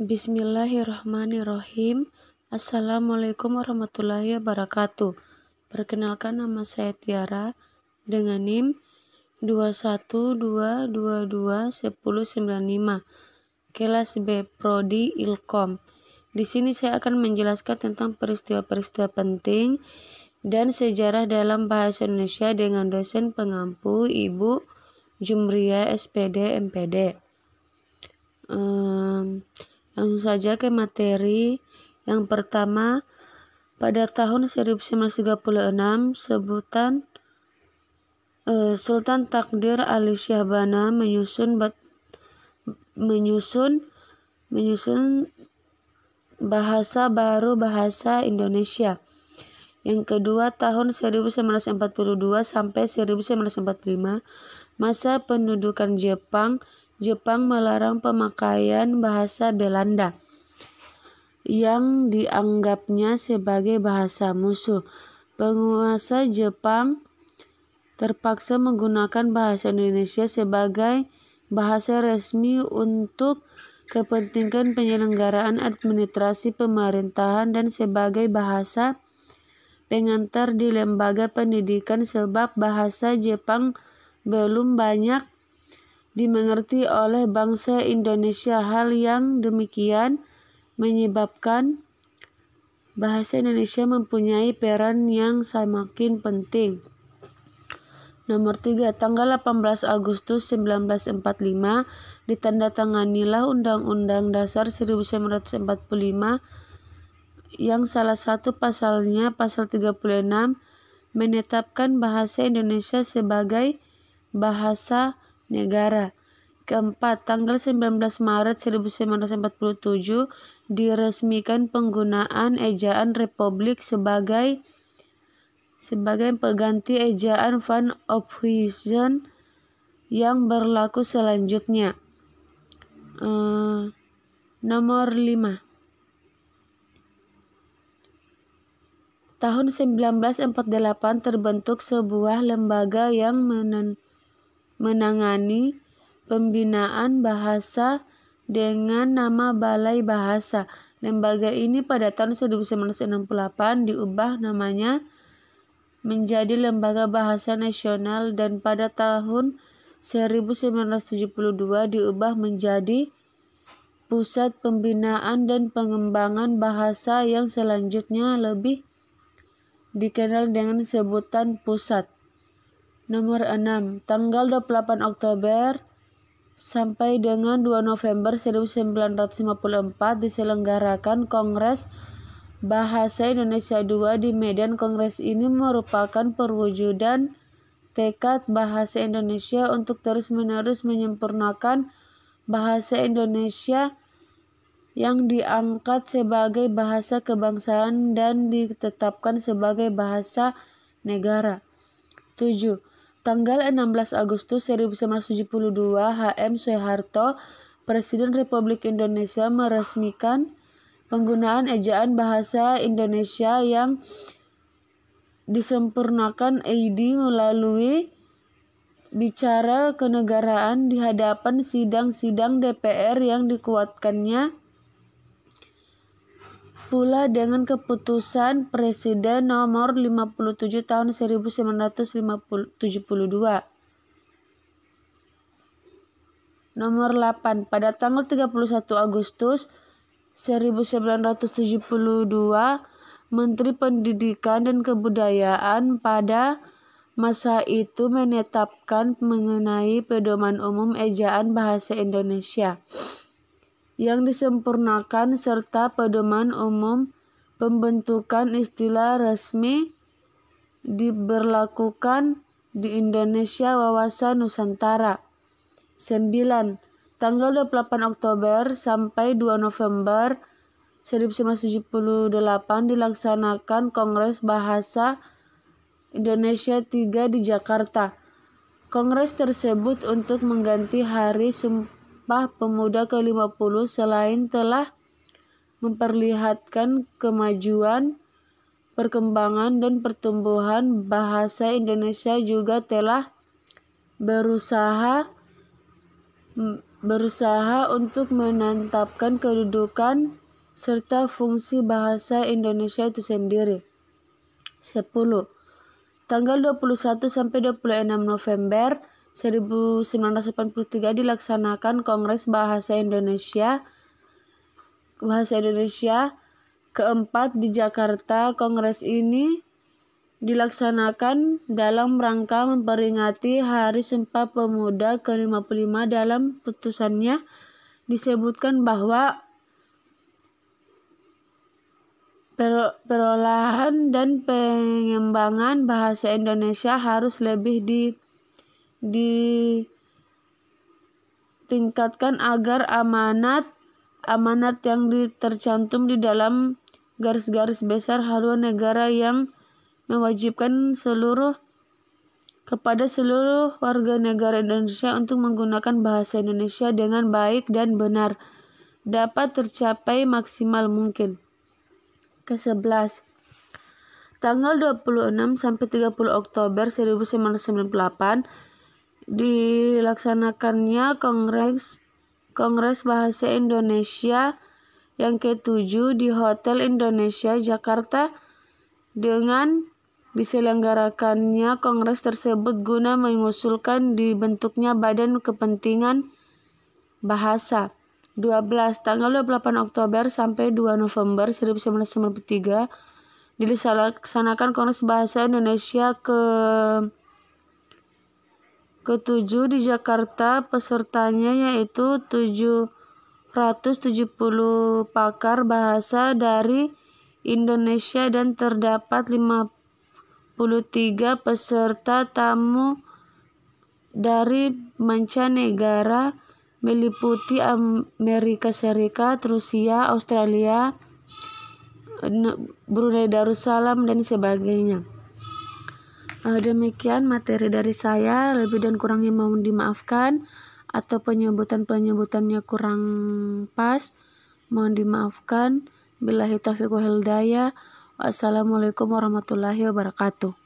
Bismillahirrahmanirrahim. Assalamualaikum warahmatullahi wabarakatuh. Perkenalkan, nama saya Tiara dengan NIM 212221095, kelas B, Prodi Ilkom. Di sini saya akan menjelaskan tentang peristiwa-peristiwa penting dan sejarah dalam bahasa Indonesia dengan dosen pengampu Ibu Jumria SPD MPD. Langsung saja ke materi. Yang pertama, pada tahun 1936 Sultan Takdir Ali Syahbana menyusun bahasa baru, bahasa Indonesia. Yang kedua, tahun 1942 sampai 1945, masa pendudukan Jepang melarang pemakaian bahasa Belanda yang dianggapnya sebagai bahasa musuh. Penguasa Jepang terpaksa menggunakan bahasa Indonesia sebagai bahasa resmi untuk kepentingan penyelenggaraan administrasi pemerintahan dan sebagai bahasa pengantar di lembaga pendidikan, sebab bahasa Jepang belum banyak dimengerti oleh bangsa Indonesia. Hal yang demikian menyebabkan bahasa Indonesia mempunyai peran yang semakin penting. Nomor 3, tanggal 18 Agustus 1945 ditandatanganilah Undang-Undang Dasar 1945 yang salah satu pasalnya, pasal 36, menetapkan bahasa Indonesia sebagai bahasa negara. Keempat, tanggal 19 Maret 1947 diresmikan penggunaan ejaan Republik sebagai pengganti ejaan Van Ophuijsen yang berlaku selanjutnya. Nomor 5. Tahun 1948 terbentuk sebuah lembaga yang menangani pembinaan bahasa dengan nama Balai Bahasa. Lembaga ini pada tahun 1968 diubah namanya menjadi Lembaga Bahasa Nasional dan pada tahun 1972 diubah menjadi Pusat Pembinaan dan Pengembangan Bahasa yang selanjutnya lebih dikenal dengan sebutan Pusat. Nomor 6, tanggal 28 Oktober sampai dengan 2 November 1954 diselenggarakan Kongres Bahasa Indonesia II di Medan. Kongres ini merupakan perwujudan tekad bahasa Indonesia untuk terus-menerus menyempurnakan bahasa Indonesia yang diangkat sebagai bahasa kebangsaan dan ditetapkan sebagai bahasa negara. 7. Tanggal 16 Agustus 1972, H.M. Soeharto, Presiden Republik Indonesia, meresmikan penggunaan ejaan bahasa Indonesia yang disempurnakan ID melalui bicara kenegaraan di hadapan sidang-sidang DPR yang dikuatkannya pula dengan keputusan Presiden nomor 57 tahun 1972. Nomor 8, pada tanggal 31 Agustus 1972, Menteri Pendidikan dan Kebudayaan pada masa itu menetapkan mengenai pedoman umum ejaan bahasa Indonesia yang disempurnakan serta pedoman umum pembentukan istilah resmi diberlakukan di Indonesia Wawasan Nusantara. 9. Tanggal 28 Oktober sampai 2 November 1978 dilaksanakan Kongres Bahasa Indonesia III di Jakarta. Kongres tersebut untuk mengganti Hari Sumpah Pemuda ke-50 selain telah memperlihatkan kemajuan, perkembangan, dan pertumbuhan bahasa Indonesia, juga telah berusaha berusaha untuk menetapkan kedudukan serta fungsi bahasa Indonesia itu sendiri. 10. Tanggal 21 sampai 26 November 1983 dilaksanakan Kongres Bahasa Indonesia keempat di Jakarta. Kongres ini dilaksanakan dalam rangka memperingati Hari Sumpah Pemuda ke-55. Dalam putusannya disebutkan bahwa perolahan dan pengembangan bahasa Indonesia harus lebih ditingkatkan agar amanat yang tercantum di dalam garis-garis besar haluan negara yang mewajibkan kepada seluruh warga negara Indonesia untuk menggunakan bahasa Indonesia dengan baik dan benar dapat tercapai maksimal mungkin. Ke-11. Tanggal 26 sampai 30 Oktober 1998 dilaksanakannya Kongres Bahasa Indonesia yang ke-7 di Hotel Indonesia Jakarta. Dengan diselenggarakannya kongres tersebut guna mengusulkan dibentuknya Badan Kepentingan Bahasa. 12. Tanggal 28 Oktober sampai 2 November 1993 dilaksanakan Kongres Bahasa Indonesia ke-7 di Jakarta. Pesertanya yaitu 770 pakar bahasa dari Indonesia dan terdapat 53 peserta tamu dari mancanegara meliputi Amerika Serikat, Rusia, Australia, Brunei Darussalam dan sebagainya. Demikian materi dari saya, lebih dan kurangnya mohon dimaafkan, atau penyebutannya kurang pas mohon dimaafkan. Billahi taufiq wal hidayah. Wassalamualaikum warahmatullahi wabarakatuh.